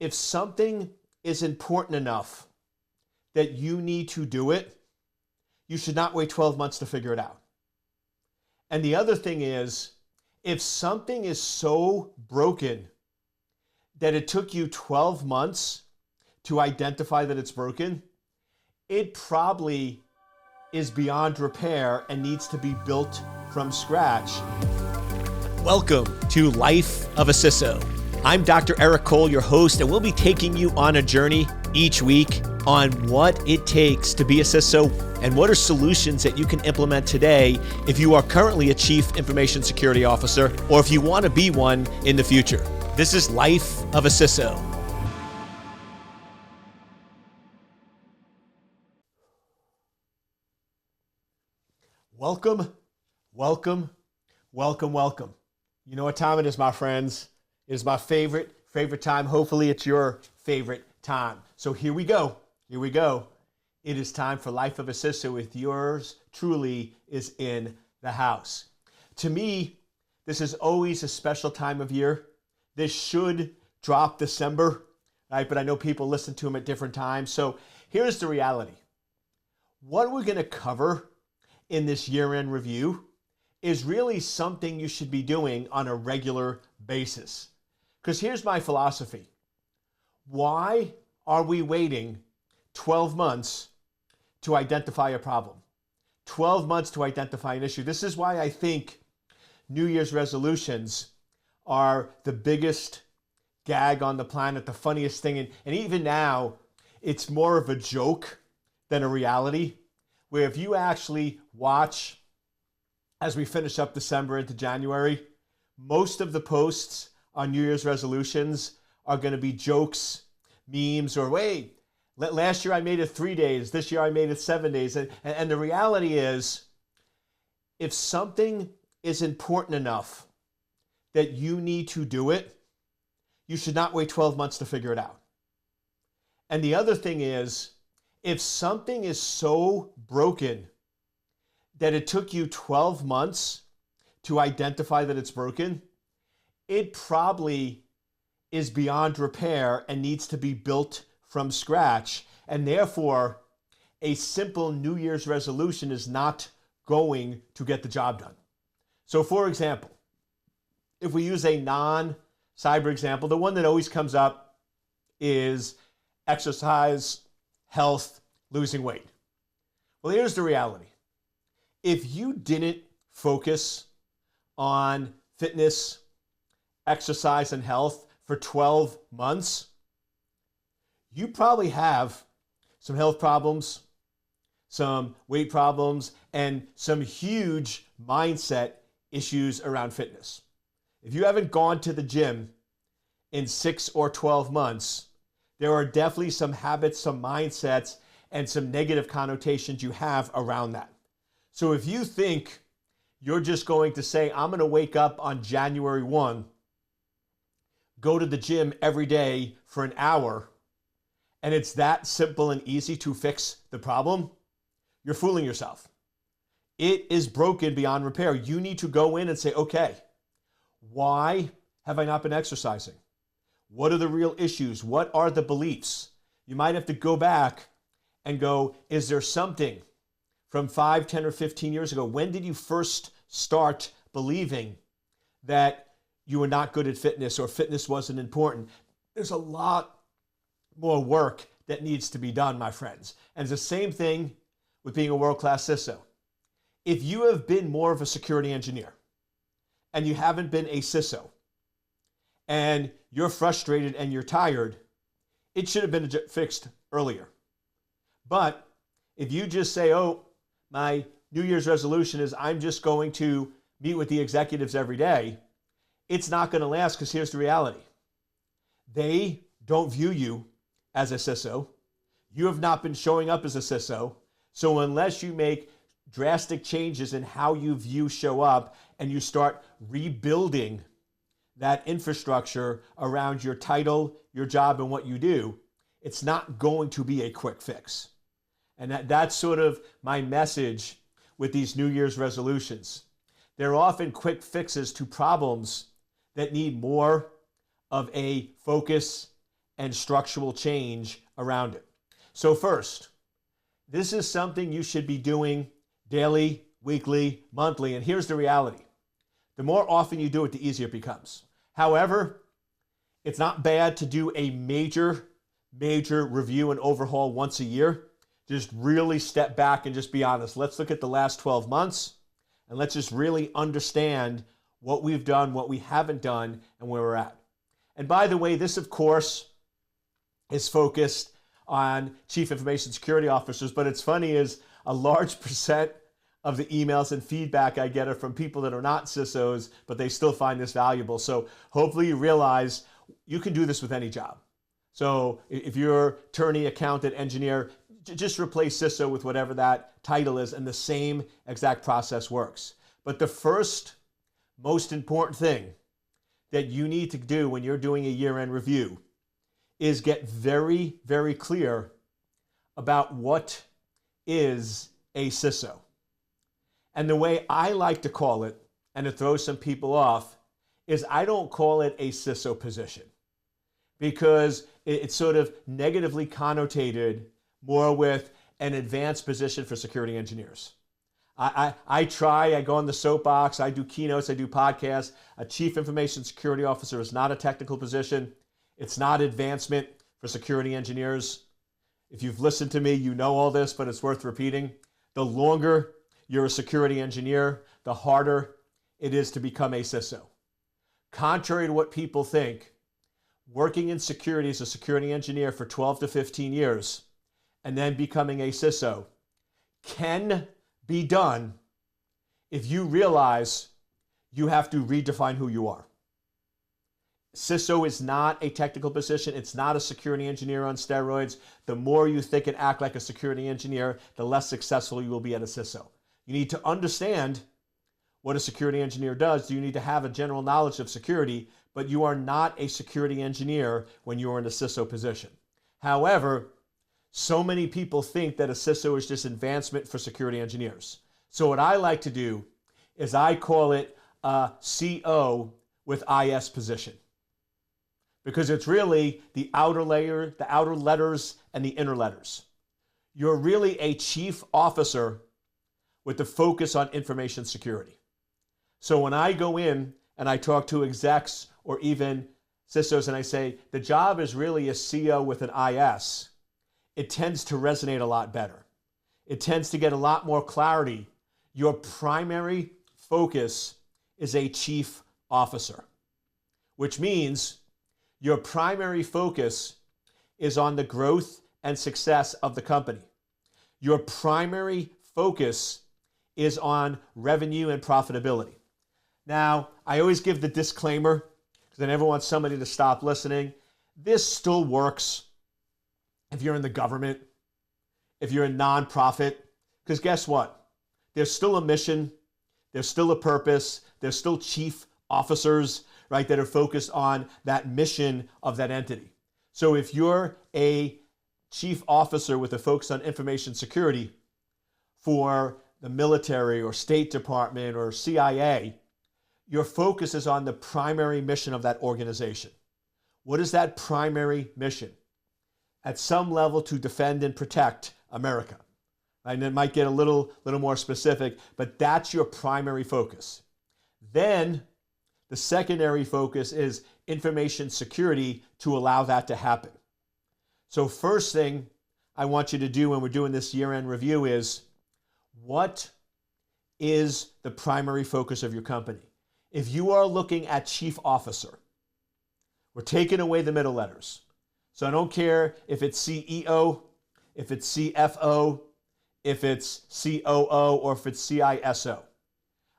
if something is important enough that you need to do it, you should not wait 12 months to figure it out. And the other thing is, if something is so broken that it took you 12 months to identify that it's broken, it probably is beyond repair and needs to be built from scratch. Welcome to Life of a CISO. I'm Dr. Eric Cole, your host, and we'll be taking you on a journey each week on what it takes to be a CISO and what are solutions that you can implement today if you are currently a Chief Information Security Officer or if you want to be one in the future. This is Life of a CISO. Welcome, welcome, welcome, welcome. You know what time it is, my friends? It is my favorite time. Hopefully it's your favorite time. So here we go. Here we go. It is time for Life of a CISO with yours truly is in the house. To me, this is always a special time of year. This should drop December, right? But I know people listen to them at different times. So here's the reality. What we're going to cover in this year-end review is really something you should be doing on a regular basis. Because here's my philosophy. Why are we waiting 12 months to identify a problem? 12 months to identify an issue. This is why I think New Year's resolutions are the biggest gag on the planet, the funniest thing. And even now, it's more of a joke than a reality, where if you actually watch as we finish up December into January, most of the posts on New Year's resolutions are going to be jokes, memes, or wait, last year I made it 3 days, this year I made it 7 days. And the reality is, if something is important enough that you need to do it, you should not wait 12 months to figure it out. And the other thing is, if something is so broken that it took you 12 months to identify that it's broken, it probably is beyond repair and needs to be built from scratch. And therefore, a simple New Year's resolution is not going to get the job done. So for example, if we use a non-cyber example, the one that always comes up is exercise, health, losing weight. Well, here's the reality. If you didn't focus on fitness, exercise, and health for 12 months, you probably have some health problems, some weight problems, and some huge mindset issues around fitness. If you haven't gone to the gym in 6 or 12 months, there are definitely some habits, some mindsets, and some negative connotations you have around that. So if you think you're just going to say, I'm going to wake up on January 1, go to the gym every day for an hour, and it's that simple and easy to fix the problem, you're fooling yourself. It is broken beyond repair. You need to go in and say, okay, why have I not been exercising? What are the real issues? What are the beliefs? You might have to go back and go, is there something from 5, 10, or 15 years ago? When did you first start believing that you were not good at fitness or fitness wasn't important? There's a lot more work that needs to be done, my friends. And it's the same thing with being a world-class CISO. If you have been more of a security engineer and you haven't been a CISO and you're frustrated and you're tired, it should have been fixed earlier. But if you just say, oh, my New Year's resolution is I'm just going to meet with the executives every day, it's not going to last, because here's the reality. They don't view you as a CISO. You have not been showing up as a CISO. So unless you make drastic changes in how you view show up and you start rebuilding that infrastructure around your title, your job, and what you do, it's not going to be a quick fix. And that's sort of my message with these New Year's resolutions. They're often quick fixes to problems that need more of a focus and structural change around it. So first, this is something you should be doing daily, weekly, monthly, and here's the reality. The more often you do it, the easier it becomes. However, it's not bad to do a major review and overhaul once a year. Just really step back and just be honest. Let's look at the last 12 months and let's just really understand what we've done, what we haven't done, and where we're at. And by the way, this of course is focused on chief information security officers, but it's funny is a large percent of the emails and feedback I get are from people that are not CISOs, but they still find this valuable. So hopefully you realize you can do this with any job. So if you're attorney, accountant, engineer, just replace CISO with whatever that title is, and the same exact process works. But the first most important thing that you need to do when you're doing a year-end review is get very, very clear about what is a CISO. And the way I like to call it, and to throw some people off, is I don't call it a CISO position because it's sort of negatively connotated more with an advanced position for security engineers. I go on the soapbox, I do keynotes, I do podcasts. A chief information security officer is not a technical position. It's not advancement for security engineers. If you've listened to me, you know all this, but it's worth repeating. The longer you're a security engineer, the harder it is to become a CISO. Contrary to what people think, working in security as a security engineer for 12 to 15 years and then becoming a CISO can be done if you realize you have to redefine who you are. CISO is not a technical position. It's not a security engineer on steroids. The more you think and act like a security engineer, the less successful you will be at a CISO. You need to understand what a security engineer does. You need to have a general knowledge of security, but you are not a security engineer when you are in a CISO position. However, so many people think that a CISO is just advancement for security engineers. So what I like to do is I call it a CO with IS position, because it's really the outer layer, the outer letters, and the inner letters. You're really a chief officer with the focus on information security. So when I go in and I talk to execs or even CISOs and I say, the job is really a CO with an IS, it tends to resonate a lot better. It tends to get a lot more clarity. Your primary focus is a chief officer, which means your primary focus is on the growth and success of the company. Your primary focus is on revenue and profitability. Now, I always give the disclaimer because I never want somebody to stop listening. This still works if you're in the government, if you're a nonprofit, because guess what? There's still a mission, there's still a purpose, there's still chief officers, right, that are focused on that mission of that entity. So if you're a chief officer with a focus on information security for the military or State Department or CIA, your focus is on the primary mission of that organization. What is that primary mission? At some level, to defend and protect America. And it might get a little more specific, but that's your primary focus. Then the secondary focus is information security to allow that to happen. So first thing I want you to do when we're doing this year-end review is, what is the primary focus of your company? If you are looking at chief officer, we're taking away the middle letters. So I don't care if it's CEO, if it's CFO, if it's COO, or if it's CISO.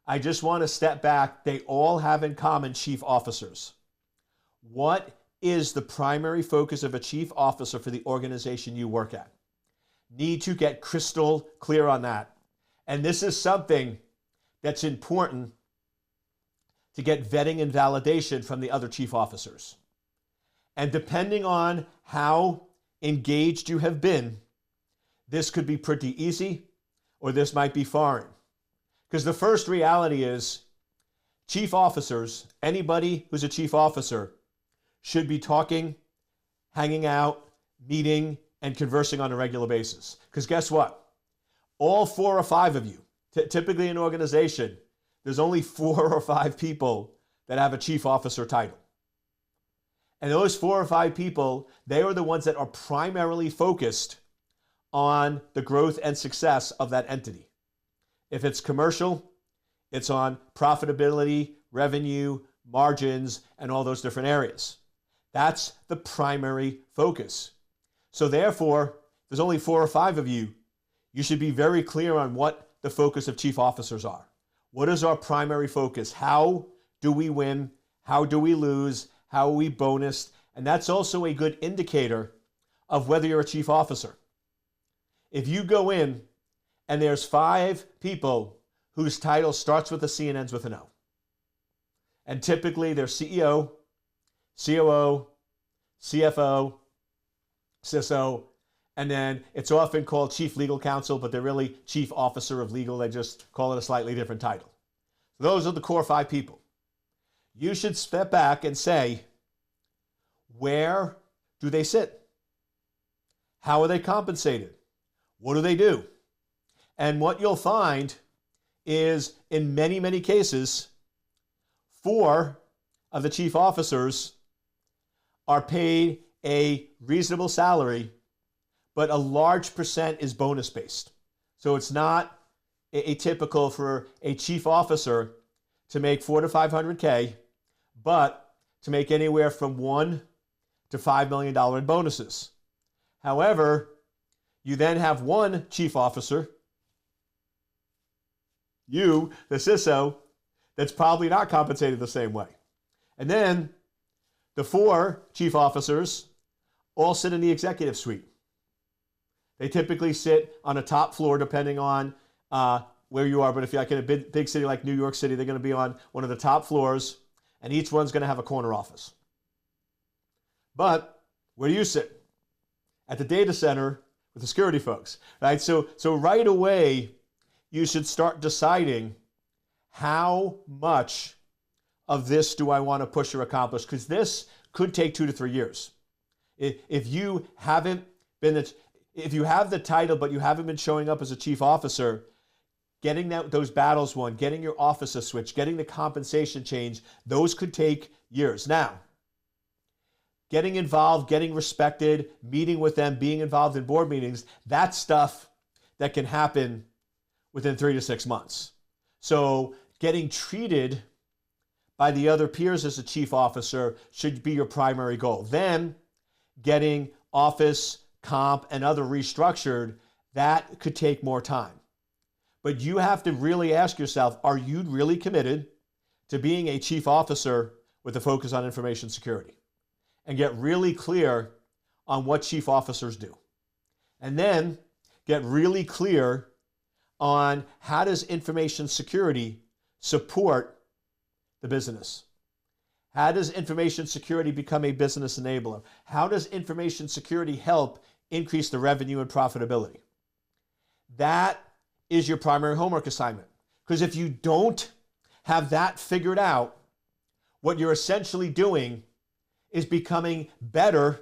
I just want to step back. They all have in common chief officers. What is the primary focus of a chief officer for the organization you work at? Need to get crystal clear on that. And this is something that's important to get vetting and validation from the other chief officers. And depending on how engaged you have been, this could be pretty easy or this might be foreign. Because the first reality is chief officers, anybody who's a chief officer, should be talking hanging out, meeting, and conversing on a regular basis. Because guess what? All 4 or 5 of you, typically in an organization, there's only 4 or 5 people that have a chief officer title. And those 4 or 5 people, they are the ones that are primarily focused on the growth and success of that entity. If it's commercial, it's on profitability, revenue, margins, and all those different areas. That's the primary focus. So therefore, there's only 4 or 5 of you. You should be very clear on what the focus of chief officers are. What is our primary focus? How do we win? How do we lose? How are we bonused? And that's also a good indicator of whether you're a chief officer. If you go in and there's 5 people whose title starts with a C and ends with an O, and typically they're CEO, COO, CFO, CISO, and then it's often called chief legal counsel, but they're really chief officer of legal. They just call it a slightly different title. So those are the core 5 people. You should step back and say, where do they sit? How are they compensated? What do they do? And what you'll find is in many, many cases, 4 of the chief officers are paid a reasonable salary, but a large percent is bonus based. So it's not atypical for a chief officer to make $400 to $500K, but to make anywhere from $1 to $5 million in bonuses. However, you then have one chief officer, you, the CISO, that's probably not compensated the same way. And then the 4 chief officers all sit in the executive suite. They typically sit on a top floor depending on where you are. But if you're like in a big city like New York City, they're going to be on one of the top floors, and each one's going to have a corner office. But where do you sit? At the data center with the security folks, right? So right away, you should start deciding how much of this do I want to push or accomplish, because this could take 2 to 3 years. If you haven't been, if you have the title but you haven't been showing up as a chief officer, getting those battles won, getting your office a switch, getting the compensation change, those could take years. Now, getting involved, getting respected, meeting with them, being involved in board meetings, that's stuff that can happen within 3 to 6 months. So getting treated by the other peers as a chief officer should be your primary goal. Then getting office, comp, and other restructured, that could take more time. But you have to really ask yourself, are you really committed to being a chief officer with a focus on information security? And get really clear on what chief officers do. And then get really clear on how does information security support the business? How does information security become a business enabler? How does information security help increase the revenue and profitability? That is your primary homework assignment. Because if you don't have that figured out, what you're essentially doing is becoming better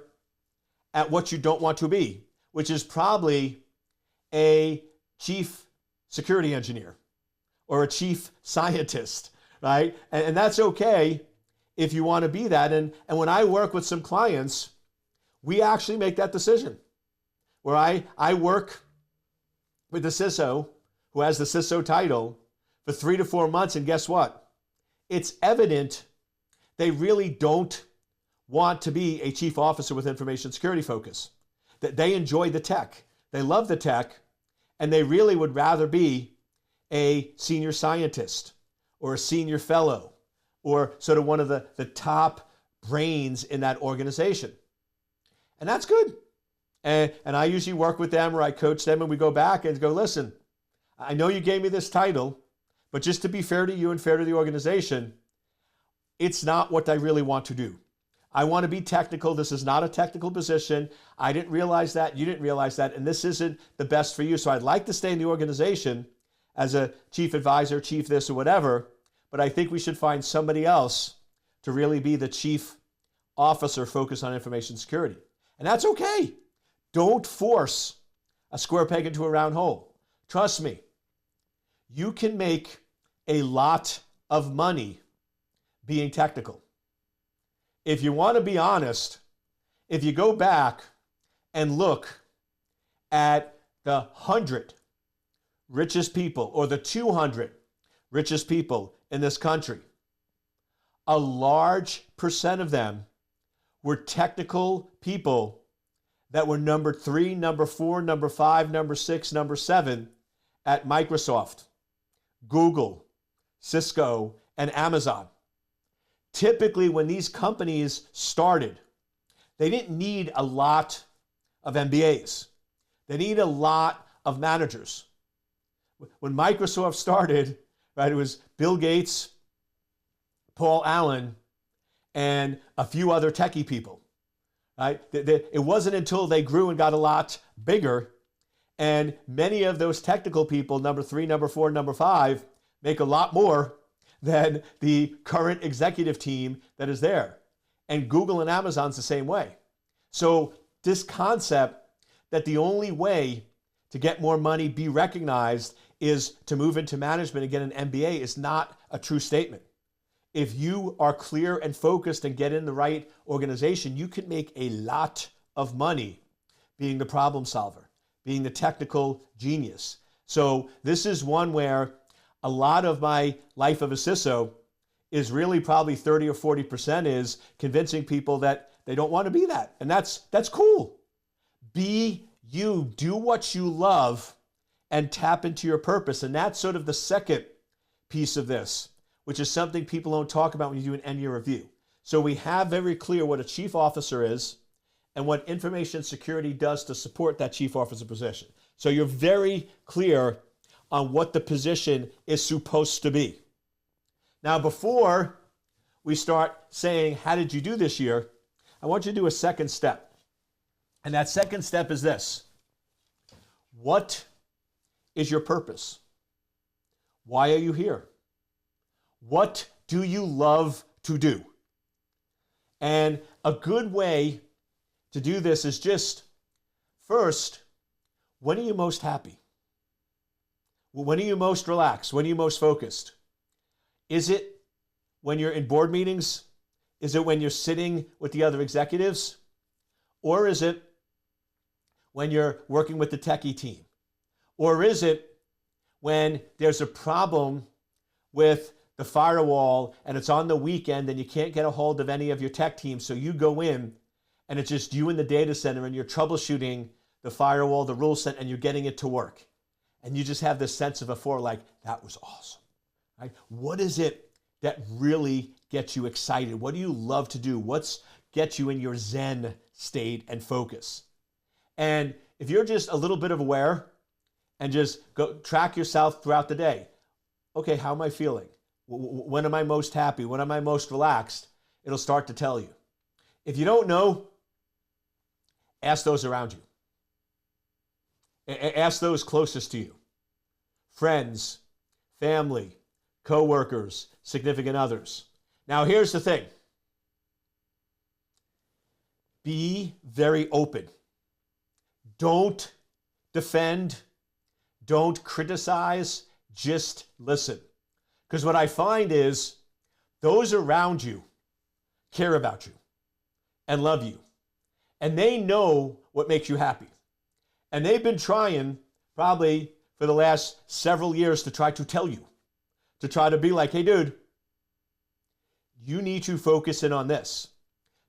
at what you don't want to be, which is probably a chief security engineer or a chief scientist, right? And that's okay if you want to be that. And when I work with some clients, we actually make that decision where I work with the CISO who has the CISO title for 3 to 4 months. And guess what? It's evident they really don't want to be a chief officer with information security focus. That they enjoy the tech. They love the tech, and they really would rather be a senior scientist or a senior fellow or sort of one of the top brains in that organization. And that's good. And I usually work with them or I coach them and we go back and go, listen, I know you gave me this title, but just to be fair to you and fair to the organization, it's not what I really want to do. I want to be technical. This is not a technical position. I didn't realize that. You didn't realize that. And this isn't the best for you. So I'd like to stay in the organization as a chief advisor, chief this or whatever. But I think we should find somebody else to really be the chief officer focused on information security. And that's okay. Don't force a square peg into a round hole. Trust me, you can make a lot of money being technical. If you want to be honest, if you go back and look at the 100 richest people or the 200 richest people in this country, a large percent of them were technical people that were number 3, number 4, number 5, number 6, number 7 at Microsoft, Google, Cisco, and Amazon. Typically, when these companies started, they didn't need a lot of MBAs. They need a lot of managers. When Microsoft started, right, it was Bill Gates, Paul Allen, and a few other techie people. Right? It wasn't until they grew and got a lot bigger, and many of those technical people, number 3, number 4, number 5, make a lot more than the current executive team that is there. And Google and Amazon's the same way. So this concept that the only way to get more money, be recognized, is to move into management and get an MBA is not a true statement. If you are clear and focused and get in the right organization, you can make a lot of money being the problem solver, being the technical genius. So this is one where a lot of my life of a CISO is really probably 30 or 40% is convincing people that they don't want to be that. And that's cool. Be you, do what you love, and tap into your purpose. And that's sort of the second piece of this, which is something people don't talk about when you do an end-year review. So we have very clear what a chief officer is and what information security does to support that chief officer position. So you're very clear on what the position is supposed to be. Now, before we start saying, how did you do this year? I want you to do a second step. And that second step is this. What is your purpose? Why are you here? What do you love to do? And a good way to do this is just, first, when are you most happy? When are you most relaxed? When are you most focused? Is it when you're in board meetings? Is it when you're sitting with the other executives? Or is it when you're working with the techie team? Or is it when there's a problem with the firewall and it's on the weekend and you can't get a hold of any of your tech teams, so you go in and it's just you in the data center and you're troubleshooting the firewall, the rule set, and you're getting it to work. And you just have this sense of a like, that was awesome. Right? What is it that really gets you excited? What do you love to do? What's gets you in your Zen state and focus? And if you're just a little bit of aware and just go track yourself throughout the day, okay, how am I feeling? When am I most happy? When am I most relaxed? It'll start to tell you. If you don't know, ask those around you. Ask those closest to you. Friends, family, coworkers, significant others. Now, here's the thing. Be very open. Don't defend. Don't criticize. Just listen. Because what I find is those around you care about you and love you. And they know what makes you happy. And they've been trying probably for the last several years to try to tell you, to try to be like, hey, dude, you need to focus in on this.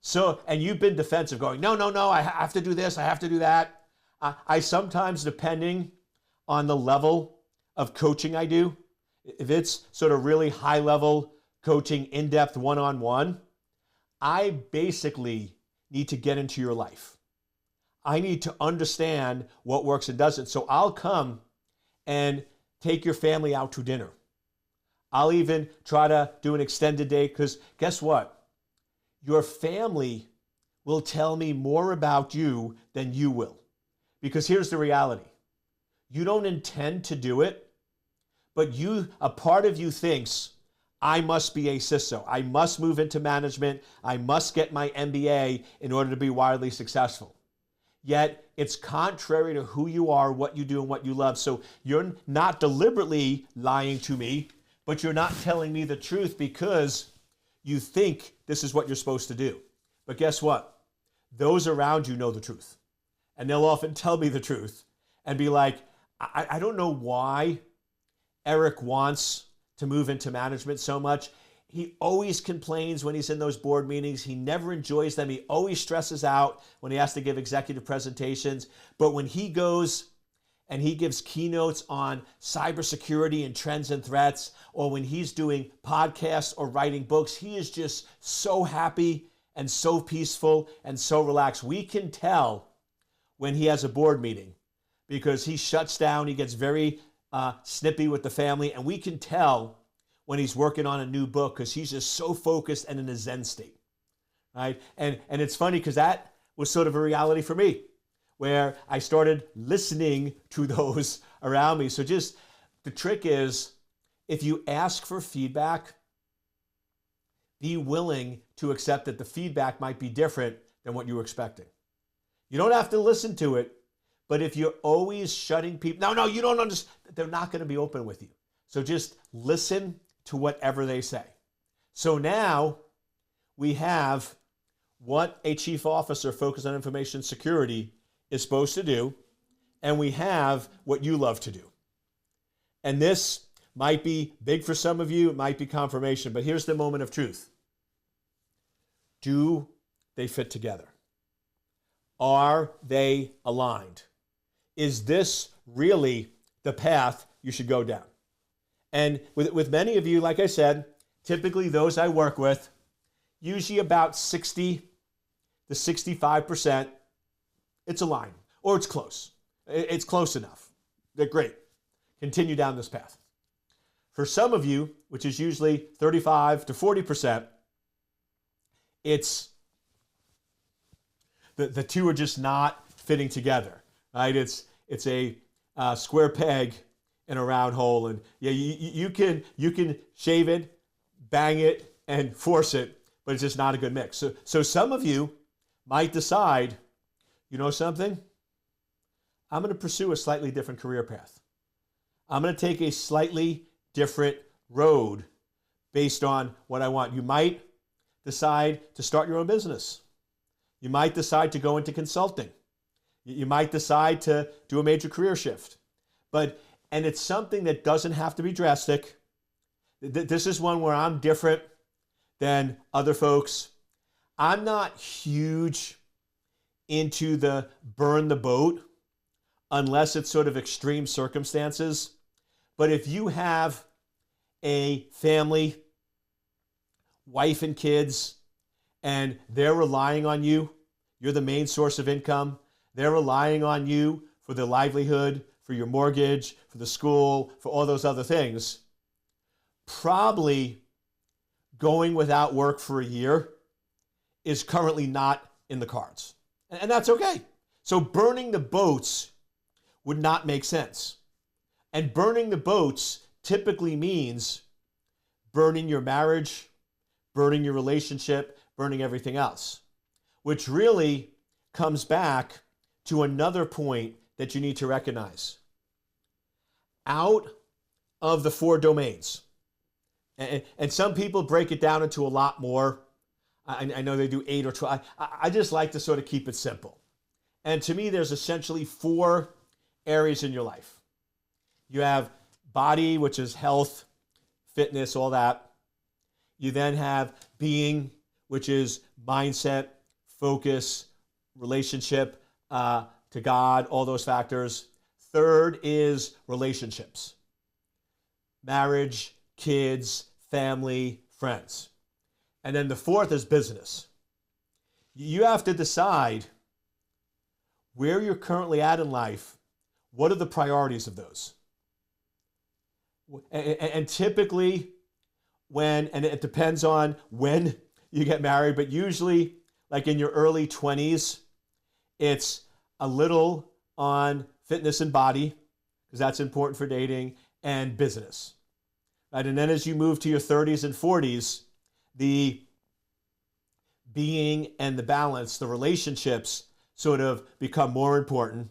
So, and you've been defensive going, no, I have to do this, I have to do that. I sometimes, depending on the level of coaching I do, if it's sort of really high level coaching, in-depth one-on-one, I basically need to get into your life. I need to understand what works and doesn't. So I'll come and take your family out to dinner. I'll even try to do an extended day, because guess what? Your family will tell me more about you than you will. Because here's the reality. You don't intend to do it, but a part of you thinks, I must be a CISO. I must move into management. I must get my MBA in order to be wildly successful. yet it's contrary to who you are, what you do, and what you love. So you're not deliberately lying to me, but you're not telling me the truth because you think this is what you're supposed to do. But guess what? Those around you know the truth. And they'll often tell me the truth and be like, I don't know why Eric wants to move into management so much. He always complains when he's in those board meetings. He never enjoys them. He always stresses out when he has to give executive presentations. But when he goes and he gives keynotes on cybersecurity and trends and threats, or when he's doing podcasts or writing books, he is just so happy and so peaceful and so relaxed. We can tell when he has a board meeting because he shuts down, he gets very snippy with the family, and we can tell when he's working on a new book because he's just so focused and in a Zen state, right? And it's funny because that was sort of a reality for me where I started listening to those around me. So just the trick is if you ask for feedback, be willing to accept that the feedback might be different than what you were expecting. You don't have to listen to it, but if you're always shutting people, no, you don't understand, they're not going to be open with you. So just listen to whatever they say. So now we have what a chief officer focused on information security is supposed to do, and we have what you love to do. And this might be big for some of you, it might be confirmation, but here's the moment of truth. Do they fit together? Are they aligned? Is this really the path you should go down? And with many of you, like I said, typically those I work with, usually about 60 to 65%, it's aligned, or it's close. It's close enough. They're great. Continue down this path. For some of you, which is usually 35 to 40%, it's the two are just not fitting together, right? It's a square peg in a round hole, and yeah, you can shave it, bang it, and force it, but it's just not a good mix. So some of you might decide, you know something? I'm going to pursue a slightly different career path. I'm going to take a slightly different road based on what I want. You might decide to start your own business. You might decide to go into consulting. You might decide to do a major career shift. And it's something that doesn't have to be drastic. This is one where I'm different than other folks. I'm not huge into the burn the boat unless it's sort of extreme circumstances. But if you have a family, wife and kids, and they're relying on you, you're the main source of income, they're relying on you for their livelihood, for your mortgage, for the school, for all those other things, probably going without work for a year is currently not in the cards. And that's okay. So burning the boats would not make sense. And burning the boats typically means burning your marriage, burning your relationship, burning everything else, which really comes back to another point that you need to recognize. Out of the 4 domains, and some people break it down into a lot more. I know they do 8 or 12. I just like to sort of keep it simple. And to me, there's essentially 4 areas in your life. You have body, which is health, fitness, all that. You then have being, which is mindset, focus, relationship to God, all those factors. Third is relationships. Marriage, kids, family, friends. And then the 4th is business. You have to decide where you're currently at in life. What are the priorities of those? And typically and it depends on when you get married, but usually like in your early 20s, it's a little on fitness and body, because that's important for dating, and business. Right? And then as you move to your 30s and 40s, the being and the balance, the relationships sort of become more important,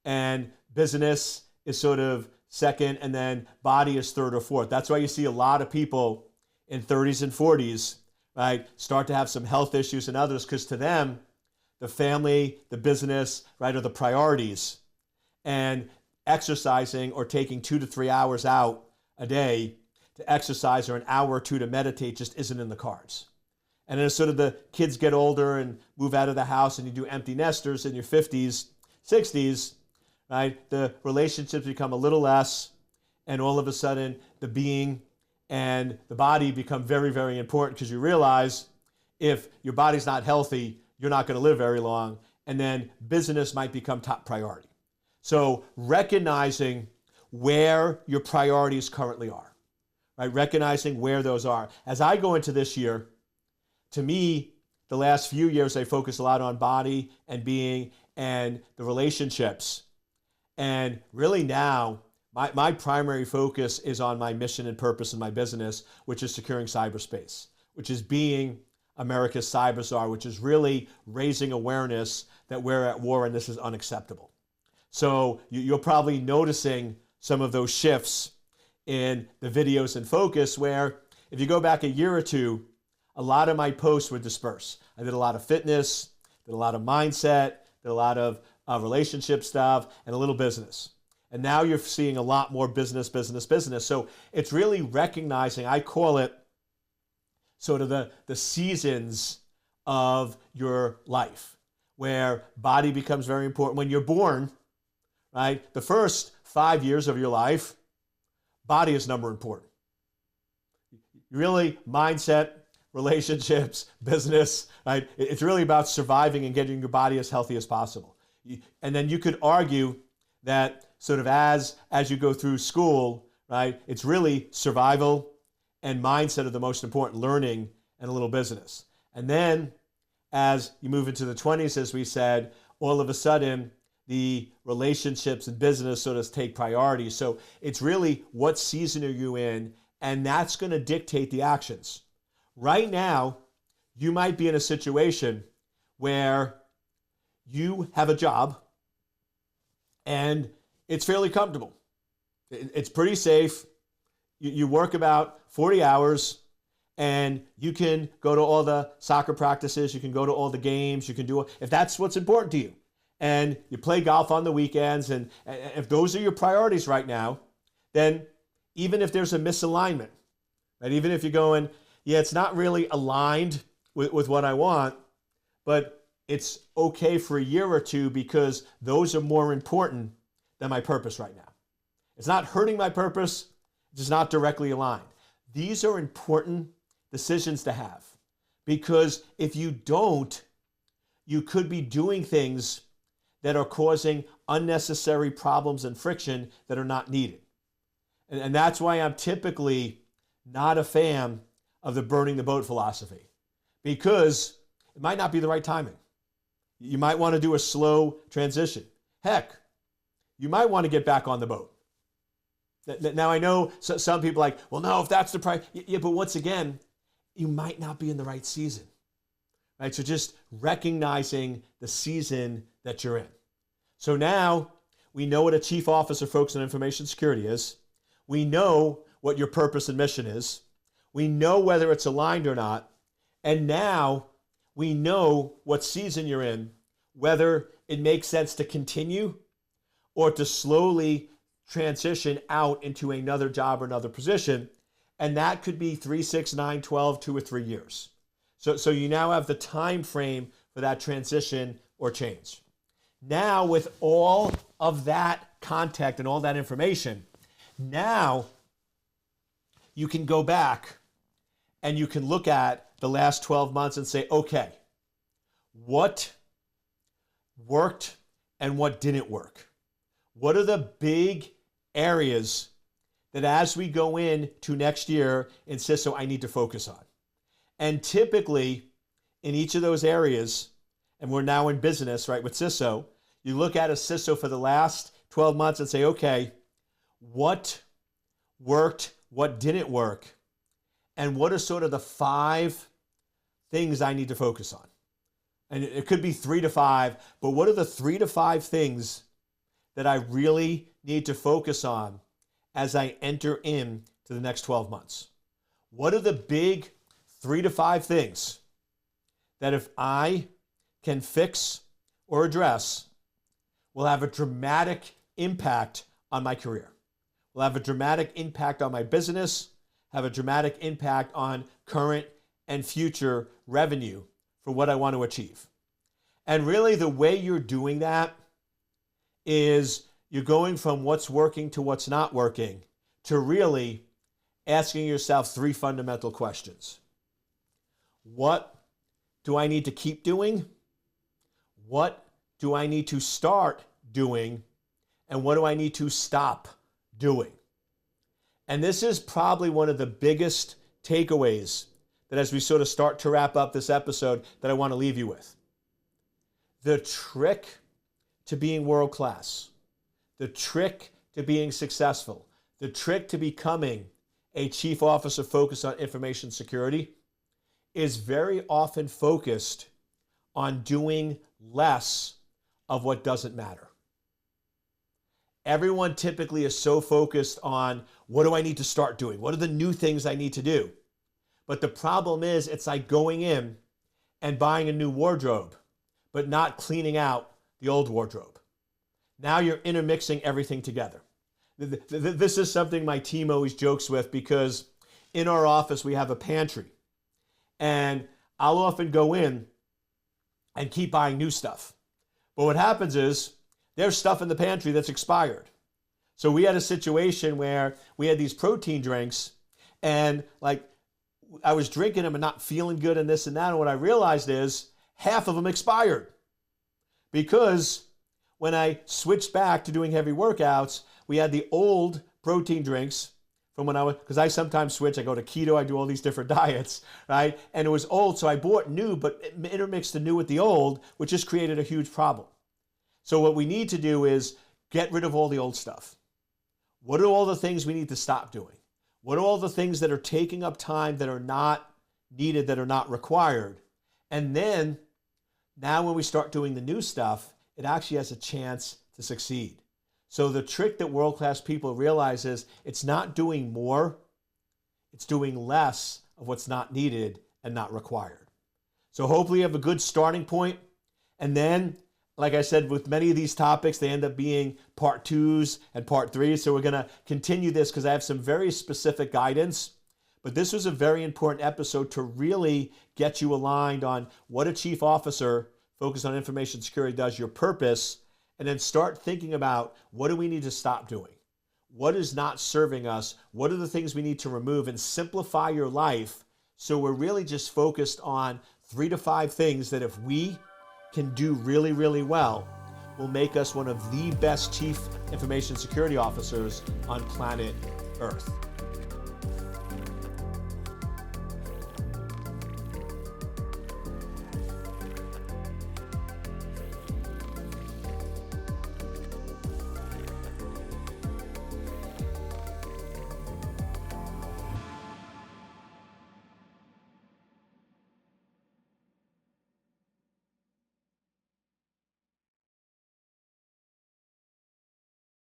and business is sort of second, and then body is third or fourth. That's why you see a lot of people in 30s and 40s, right, start to have some health issues and others, because to them, the family, the business, right, are the priorities. And exercising or taking 2 to 3 hours out a day to exercise or an hour or two to meditate just isn't in the cards. And as sort of the kids get older and move out of the house and you do empty nesters in your 50s, 60s, right, the relationships become a little less, and all of a sudden the being and the body become very, very important, because you realize if your body's not healthy, you're not going to live very long, and then business might become top priority. So recognizing where your priorities currently are, right, recognizing where those are. As I go into this year, to me, the last few years, I focus a lot on body and being and the relationships. And really now, my primary focus is on my mission and purpose in my business, which is securing cyberspace, which is being America's cyber czar, which is really raising awareness that we're at war and this is unacceptable. So you're probably noticing some of those shifts in the videos and focus, where if you go back a year or two, a lot of my posts would disperse. I did a lot of fitness, did a lot of mindset, did a lot of relationship stuff, and a little business. And now you're seeing a lot more business. So it's really recognizing, I call it sort of the seasons of your life, where body becomes very important. When you're born, right, the first 5 years of your life, body is number important. Really, mindset, relationships, business, right? It's really about surviving and getting your body as healthy as possible. And then you could argue that sort of as you go through school, right, it's really survival and mindset are the most important, learning and a little business. And then as you move into the 20s, as we said, all of a sudden the relationships and business sort of take priority. So it's really what season are you in, and that's going to dictate the actions. Right now, you might be in a situation where you have a job and it's fairly comfortable. It's pretty safe. You work about 40 hours and you can go to all the soccer practices, you can go to all the games, you can do, if that's what's important to you. And you play golf on the weekends, and if those are your priorities right now, then even if there's a misalignment, right, even if you're going, yeah, it's not really aligned with what I want, but it's okay for a year or two because those are more important than my purpose right now. It's not hurting my purpose, it's just not directly aligned. These are important decisions to have, because if you don't, you could be doing things that are causing unnecessary problems and friction that are not needed. And that's why I'm typically not a fan of the burning the boat philosophy, because it might not be the right timing. You might want to do a slow transition. Heck, you might want to get back on the boat. Now, I know some people are like, well, no, if that's the price. Yeah, but once again, you might not be in the right season, right? So just recognizing the season that you're in. So now we know what a chief officer focused on information security is. We know what your purpose and mission is. We know whether it's aligned or not. And now we know what season you're in, whether it makes sense to continue or to slowly transition out into another job or another position. And that could be 3, 6, 9, 12, 2 or 3 years. So you now have the time frame for that transition or change. Now, with all of that context and all that information, now you can go back and you can look at the last 12 months and say, okay, what worked and what didn't work? What are the big areas that as we go into next year in CISO, I need to focus on? And typically in each of those areas, and we're now in business, right, with CISO, you look at a CISO for the last 12 months and say, okay, what worked, what didn't work, and what are sort of the 5 things I need to focus on? And it could be 3 to 5, but what are the 3 to 5 things that I really need to focus on as I enter into the next 12 months? What are the big 3 to 5 things that if I can fix or address will have a dramatic impact on my career, will have a dramatic impact on my business, have a dramatic impact on current and future revenue for what I want to achieve? And really the way you're doing that is you're going from what's working to what's not working to really asking yourself 3 fundamental questions. What do I need to keep doing? What do I need to start doing? And what do I need to stop doing? And this is probably one of the biggest takeaways that as we sort of start to wrap up this episode that I want to leave you with. The trick to being world-class, the trick to being successful, the trick to becoming a chief officer focused on information security is very often focused on doing less of what doesn't matter. Everyone typically is so focused on what do I need to start doing? What are the new things I need to do? But the problem is it's like going in and buying a new wardrobe, but not cleaning out the old wardrobe. Now you're intermixing everything together. This is something my team always jokes with because in our office we have a pantry and I'll often go in and keep buying new stuff. But what happens is there's stuff in the pantry that's expired. So we had a situation where we had these protein drinks and like I was drinking them and not feeling good and this and that. And what I realized is half of them expired because when I switched back to doing heavy workouts, we had the old protein drinks from when because I sometimes switch, I go to keto, I do all these different diets, right? And it was old, so I bought new, but intermixed the new with the old, which just created a huge problem. So what we need to do is get rid of all the old stuff. What are all the things we need to stop doing? What are all the things that are taking up time that are not needed, that are not required? And then, now when we start doing the new stuff, it actually has a chance to succeed. So the trick that world-class people realize is it's not doing more, it's doing less of what's not needed and not required. So hopefully you have a good starting point. And then, like I said, with many of these topics, they end up being part 2s and part 3s. So we're going to continue this because I have some very specific guidance. But this was a very important episode to really get you aligned on what a chief officer focused on information security does, your purpose, and then start thinking about what do we need to stop doing? What is not serving us? What are the things we need to remove and simplify your life so we're really just focused on 3 to 5 things that if we can do really, really well will make us one of the best chief information security officers on planet Earth.